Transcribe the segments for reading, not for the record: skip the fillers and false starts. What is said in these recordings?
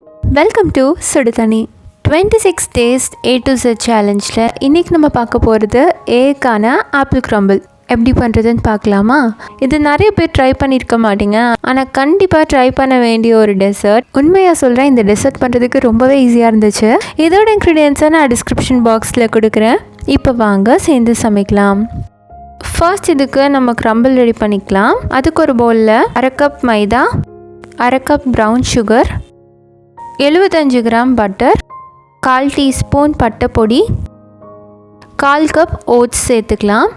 Welcome to Suduthanni 26 days A to Z சேலஞ்சில் இன்றைக்கி நம்ம பார்க்க போகிறது ஏக்கான ஆப்பிள் க்ரம்பிள் எப்படி பண்ணுறதுன்னு பார்க்கலாமா. இது நிறைய பேர் ட்ரை பண்ணியிருக்க மாட்டீங்க, ஆனால் கண்டிப்பாக ட்ரை பண்ண வேண்டிய ஒரு டெசர்ட். உண்மையாக சொல்கிறேன், இந்த டெசர்ட் பண்ணுறதுக்கு ரொம்பவே ஈஸியாக இருந்துச்சு. இதோட இன்க்ரீடியன்ஸை நான் டிஸ்கிரிப்ஷன் பாக்ஸில் கொடுக்குறேன். இப்போ வாங்க சேர்ந்து சமைக்கலாம். ஃபர்ஸ்ட் இதுக்கு நம்ம க்ரம்பிள் ரெடி பண்ணிக்கலாம். அதுக்கு ஒரு பவுலில் 1/2 கப் மைதா, 1/2 cup brown sugar, 75 gram butter, 1/4 teaspoon பட்டை பொடி, 1/4 கப் ஓட்ஸ் சேர்த்துக்கலாம்.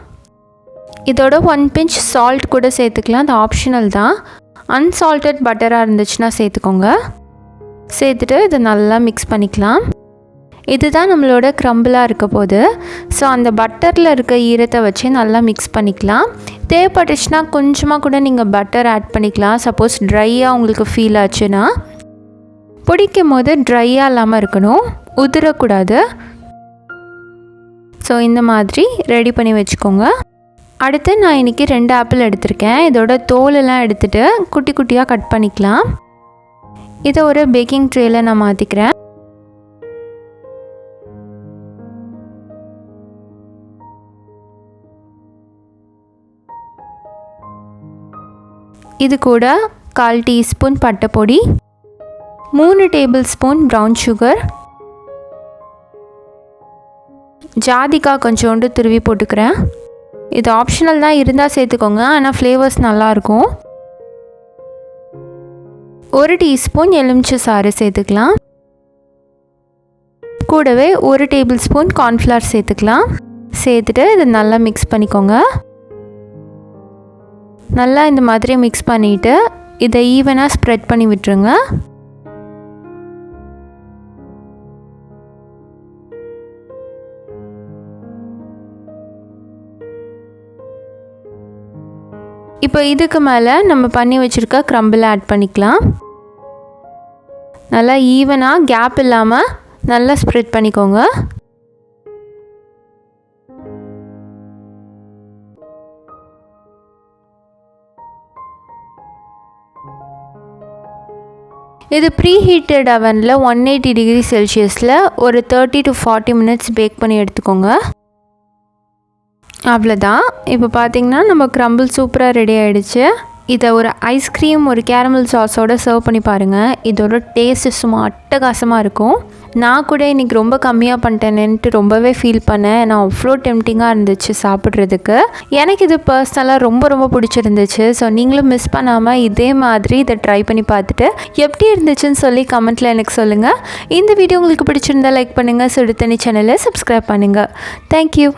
இதோட 1 பிஞ்ச் சால்ட் கூட சேர்த்துக்கலாம், அது ஆப்ஷனல் தான். அன்சால்ட்டட் பட்டராக இருந்துச்சுன்னா சேர்த்துக்கோங்க. சேர்த்துட்டு இதை நல்லா மிக்ஸ் பண்ணிக்கலாம். இதுதான் நம்மளோட க்ரம்பிளாக இருக்க போது. ஸோ அந்த பட்டரில் இருக்க ஈரத்தை வச்சு நல்லா மிக்ஸ் பண்ணிக்கலாம். தேவைப்பட்டுச்சுன்னா கொஞ்சமாக கூட நீங்கள் பட்டர் ஆட் பண்ணிக்கலாம், சப்போஸ் ட்ரையாக உங்களுக்கு ஃபீல் ஆச்சுன்னா. பிடிக்கும் போது ட்ரையாக இல்லாமல் இருக்கணும், உதிரக்கூடாது. ஸோ இந்த மாதிரி ரெடி பண்ணி வச்சுக்கோங்க. அடுத்து நான் இன்றைக்கி 2 ஆப்பிள் எடுத்திருக்கேன். இதோட தோலெல்லாம் எடுத்துகிட்டு குட்டி குட்டியாக கட் பண்ணிக்கலாம். இதை ஒரு பேக்கிங் ட்ரேயில் நான் மாற்றிக்கிறேன். இது கூட 1/4 டீஸ்பூன் பட்டை பொடி, 3 டேபிள் ஸ்பூன் ப்ரௌன் சுகர், ஜாதிக்காய் கொஞ்சோண்டு துருவி போட்டுக்கிறேன். இது ஆப்ஷனல் தான், இருந்தால் சேர்த்துக்கோங்க, ஆனால் ஃப்ளேவர்ஸ் நல்லாயிருக்கும். 1 டீஸ்பூன் எலுமிச்சை சாறு சேர்த்துக்கலாம். கூடவே 1 டேபிள் ஸ்பூன் கார்ன்ஃப்ளவர் சேர்த்துக்கலாம். சேர்த்துட்டு இதை நல்லா மிக்ஸ் பண்ணிக்கோங்க. நல்லா இந்த மாதிரி மிக்ஸ் பண்ணிவிட்டு இதை ஈவனாக ஸ்ப்ரெட் பண்ணி விட்டுருங்க. இப்போ இதுக்கு மேலே நம்ம பண்ணி வச்சுருக்க க்ரம்பிளை ஆட் பண்ணிக்கலாம். நல்லா ஈவனாக கேப் இல்லாமல் நல்லா ஸ்ப்ரெட் பண்ணிக்கோங்க. இது ப்ரீ ஹீட்டட் அவனில் 180 டிகிரி செல்சியஸில் ஒரு 30 to 40 மினிட்ஸ் பேக் பண்ணி எடுத்துக்கோங்க. அவ்வளோதான். இப்போ பார்த்திங்கன்னா நம்ம க்ரம்பிள் சூப்பராக ரெடி ஆகிடுச்சு. இதை ஒரு ஐஸ்கிரீம், ஒரு கேரமல் சாஸோடு சர்வ் பண்ணி பாருங்கள். இதோட டேஸ்ட்டு சும்மா அட்டகாசமாக இருக்கும். நான் கூட இன்றைக்கி ரொம்ப கம்மியாக பண்ணிட்டேன்னுட்டு ரொம்பவே ஃபீல் பண்ணேன். நான் அவ்வளோ டெம்டிங்காக இருந்துச்சு சாப்பிட்றதுக்கு. எனக்கு இது பர்சனலாக ரொம்ப பிடிச்சிருந்துச்சு. ஸோ நீங்களும் மிஸ் பண்ணாமல் இதே மாதிரி இதை ட்ரை பண்ணி பார்த்துட்டு எப்படி இருந்துச்சுன்னு சொல்லி கமெண்ட்டில் எனக்கு சொல்லுங்கள். இந்த வீடியோ உங்களுக்கு பிடிச்சிருந்தா லைக் பண்ணுங்கள். சுடுதண்ணி சேனலை சப்ஸ்கிரைப் பண்ணுங்கள். தேங்க்யூ.